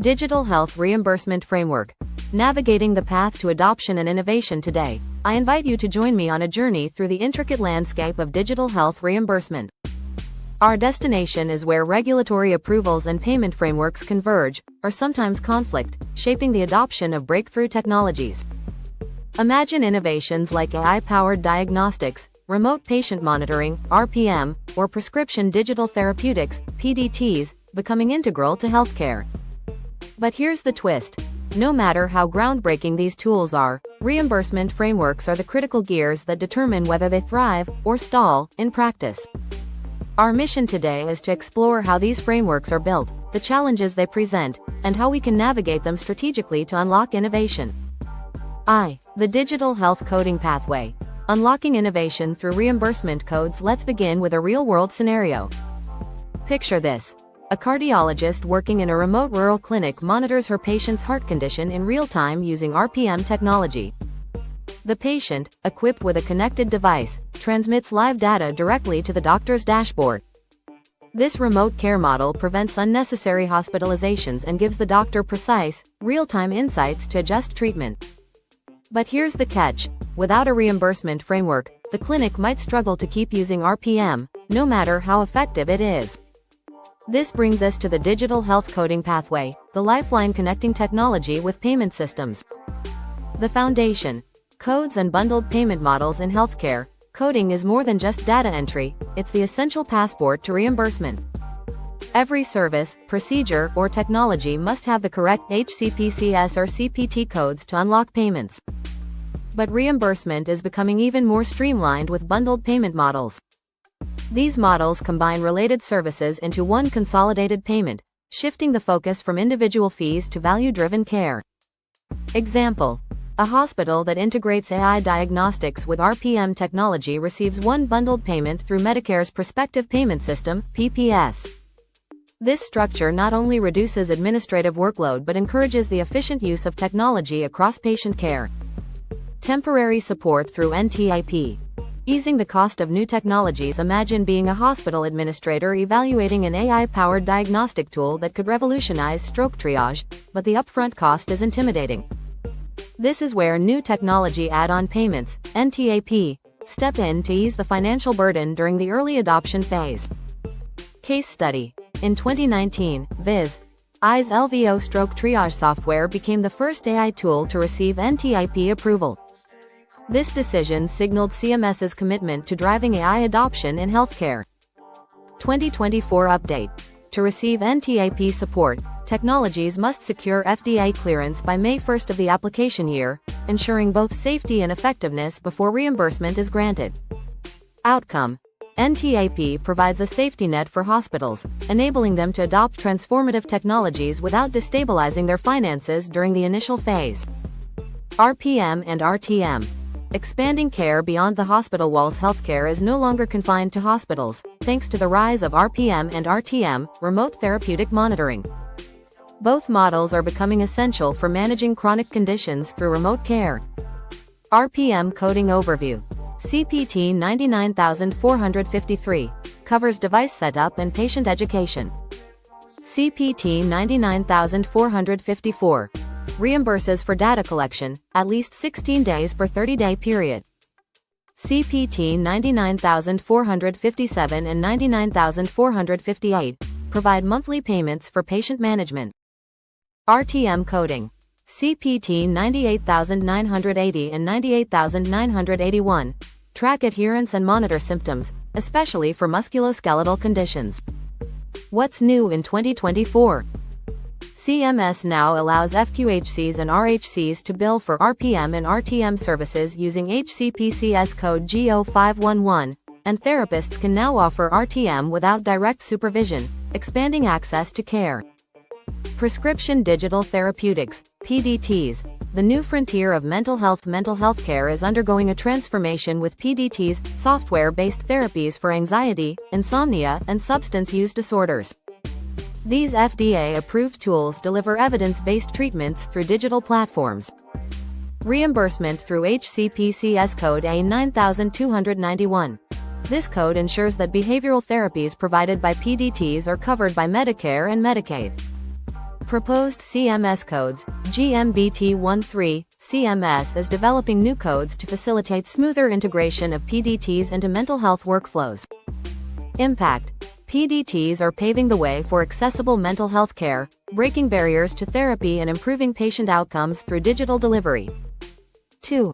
Digital Health Reimbursement Framework. Navigating the path to adoption and innovation today, I invite you to join me on a journey through the intricate landscape of digital health reimbursement. Our destination is where regulatory approvals and payment frameworks converge, or sometimes conflict, shaping the adoption of breakthrough technologies. Imagine innovations like AI-powered diagnostics, remote patient monitoring, RPM, or prescription digital therapeutics, PDTs, becoming integral to healthcare. But here's the twist. No matter how groundbreaking these tools are, reimbursement frameworks are the critical gears that determine whether they thrive or stall in practice. Our mission today is to explore how these frameworks are built, the challenges they present, and how we can navigate them strategically to unlock innovation. The digital health coding pathway. Unlocking innovation through reimbursement codes. Let's begin with a real-world scenario. Picture this. A cardiologist working in a remote rural clinic monitors her patient's heart condition in real time using RPM technology. The patient, equipped with a connected device, transmits live data directly to the doctor's dashboard. This remote care model prevents unnecessary hospitalizations and gives the doctor precise, real-time insights to adjust treatment. But here's the catch. Without a reimbursement framework, the clinic might struggle to keep using RPM, no matter how effective it is. This brings us to the digital health coding pathway, the lifeline connecting technology with payment systems. The foundation. Codes and bundled payment models in healthcare. Coding is more than just data entry, it's the essential passport to reimbursement. Every service, procedure, or technology must have the correct HCPCS or CPT codes to unlock payments. But reimbursement is becoming even more streamlined with bundled payment models. These models combine related services into one consolidated payment, shifting the focus from individual fees to value-driven care. Example: a hospital that integrates AI diagnostics with RPM technology receives one bundled payment through Medicare's Prospective Payment System, PPS. This structure not only reduces administrative workload but encourages the efficient use of technology across patient care. Temporary support through NTAP. Easing the cost of new technologies. Imagine being a hospital administrator evaluating an AI-powered diagnostic tool that could revolutionize stroke triage, but the upfront cost is intimidating. This is where new technology add-on payments, NTAP, step in to ease the financial burden during the early adoption phase. Case study. In 2019, Viz's LVO stroke triage software became the first AI tool to receive NTAP approval. This decision signaled CMS's commitment to driving AI adoption in healthcare. 2024 update. To receive NTAP support, technologies must secure FDA clearance by May 1 of the application year, ensuring both safety and effectiveness before reimbursement is granted. Outcome. NTAP provides a safety net for hospitals, enabling them to adopt transformative technologies without destabilizing their finances during the initial phase. RPM and RTM. Expanding care beyond the hospital walls. Healthcare is no longer confined to hospitals, thanks to the rise of RPM and RTM, remote therapeutic monitoring. Both models are becoming essential for managing chronic conditions through remote care. RPM coding overview. CPT 99453 covers device setup and patient education. CPT 99454 reimburses for data collection, at least 16 days per 30-day period. CPT 99457 and 99458 provide monthly payments for patient management. RTM coding. CPT 98980 and 98981 track adherence and monitor symptoms, especially for musculoskeletal conditions. What's new in 2024? CMS now allows FQHCs and RHCs to bill for RPM and RTM services using HCPCS code G0511, and therapists can now offer RTM without direct supervision, expanding access to care. Prescription Digital Therapeutics, PDTs. The new frontier of mental health care is undergoing a transformation with PDTs, software-based therapies for anxiety, insomnia, and substance use disorders. These FDA-approved tools deliver evidence-based treatments through digital platforms. Reimbursement through HCPCS code A9291. This code ensures that behavioral therapies provided by PDTs are covered by Medicare and Medicaid. proposed CMS codes, GMBT13, CMS is developing new codes to facilitate smoother integration of PDTs into mental health workflows. Impact: PDTs are paving the way for accessible mental health care, breaking barriers to therapy and improving patient outcomes through digital delivery. 2.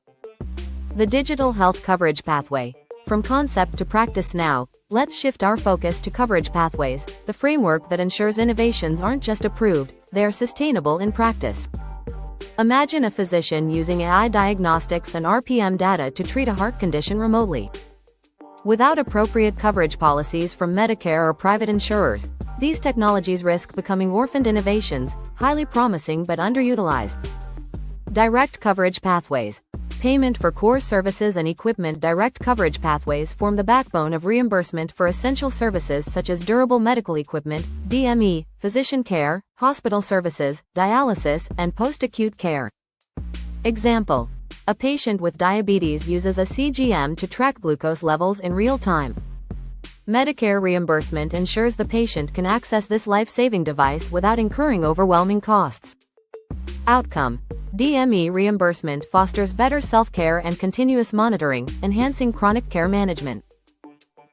The Digital Health Coverage Pathway. From concept to practice now, let's shift our focus to coverage pathways, the framework that ensures innovations aren't just approved, they are sustainable in practice. Imagine a physician using AI diagnostics and RPM data to treat a heart condition remotely. Without appropriate coverage policies from Medicare or private insurers, these technologies risk becoming orphaned innovations, highly promising but underutilized. Direct coverage pathways. Payment for core services and equipment. Direct coverage pathways form the backbone of reimbursement for essential services such as durable medical equipment, DME, physician care, hospital services, dialysis, and post-acute care. Example: a patient with diabetes uses a CGM to track glucose levels in real time. Medicare reimbursement ensures the patient can access this life-saving device without incurring overwhelming costs. Outcome: DME reimbursement fosters better self-care and continuous monitoring, enhancing chronic care management.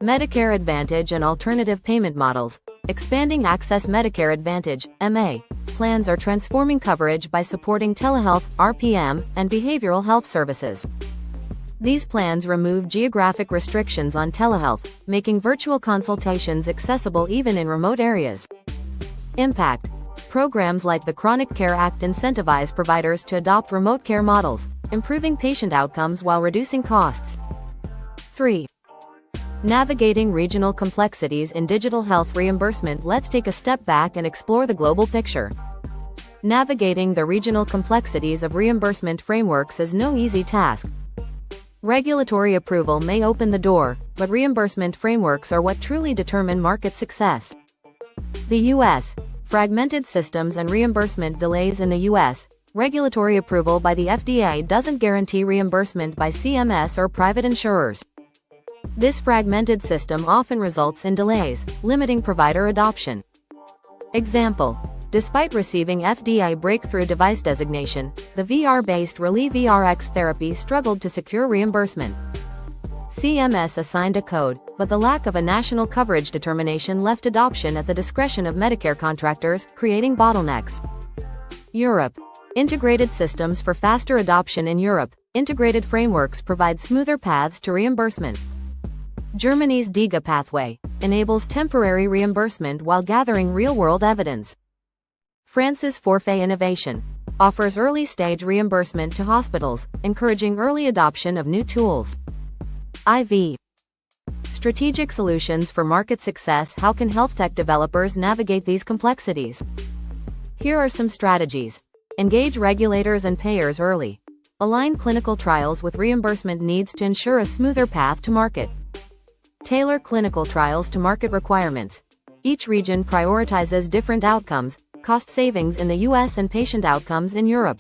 Medicare Advantage and alternative payment models. Expanding access. Medicare Advantage (MA) plans are transforming coverage by supporting telehealth, RPM, and behavioral health services. These plans remove geographic restrictions on telehealth, making virtual consultations accessible even in remote areas. Impact: programs like the Chronic Care Act incentivize providers to adopt remote care models, improving patient outcomes while reducing costs. 3. Navigating regional complexities in digital health reimbursement. Let's take a step back and explore the global picture. Navigating the regional complexities of reimbursement frameworks is no easy task. Regulatory approval may open the door, but reimbursement frameworks are what truly determine market success. The U.S. Fragmented systems and reimbursement delays. In the U.S., regulatory approval by the FDA doesn't guarantee reimbursement by CMS or private insurers. This fragmented system often results in delays, limiting provider adoption. Example: despite receiving FDA breakthrough device designation, the VR-based RelievRx therapy struggled to secure reimbursement. CMS assigned a code, but the lack of a national coverage determination left adoption at the discretion of Medicare contractors, creating bottlenecks. Europe. Integrated systems for faster adoption. In Europe, integrated frameworks provide smoother paths to reimbursement. Germany's DiGA pathway enables temporary reimbursement while gathering real-world evidence. France's Forfait innovation offers early-stage reimbursement to hospitals, encouraging early adoption of new tools. IV. Strategic solutions for market success. How can health tech developers navigate these complexities? Here are some strategies. Engage regulators and payers early. Align clinical trials with reimbursement needs to ensure a smoother path to market. Tailor clinical trials to market requirements. Each region prioritizes different outcomes, cost savings in the US and patient outcomes in Europe.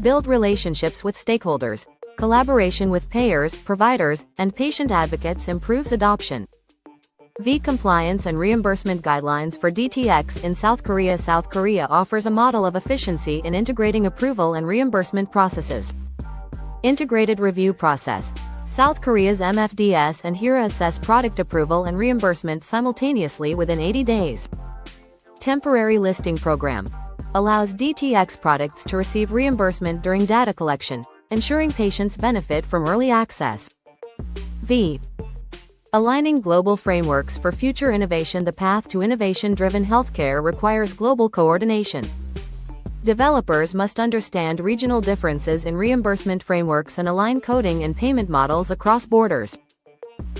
Build relationships with stakeholders. Collaboration with payers, providers, and patient advocates improves adoption. V. Compliance and reimbursement guidelines for DTX in South Korea. South Korea offers a model of efficiency in integrating approval and reimbursement processes. Integrated review process. South Korea's MFDS and HERA assess product approval and reimbursement simultaneously within 80 days. Temporary listing program allows DTX products to receive reimbursement during data collection, ensuring patients benefit from early access. V. Aligning global frameworks for future innovation. The path to innovation-driven healthcare requires global coordination. Developers must understand regional differences in reimbursement frameworks and align coding and payment models across borders.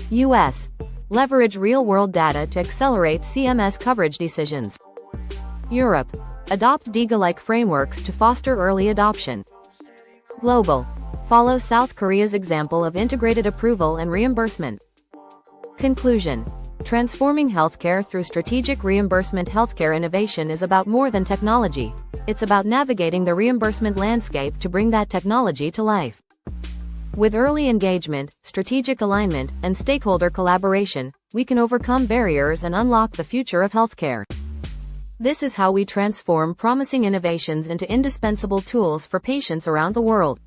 U.S. Leverage real-world data to accelerate CMS coverage decisions. Europe. Adopt DiGA-like frameworks to foster early adoption. Global. Follow South Korea's example of integrated approval and reimbursement. Conclusion. Transforming healthcare through strategic reimbursement. Healthcare innovation is about more than technology. It's about navigating the reimbursement landscape to bring that technology to life. With early engagement, strategic alignment, and stakeholder collaboration, we can overcome barriers and unlock the future of healthcare. This is how we transform promising innovations into indispensable tools for patients around the world.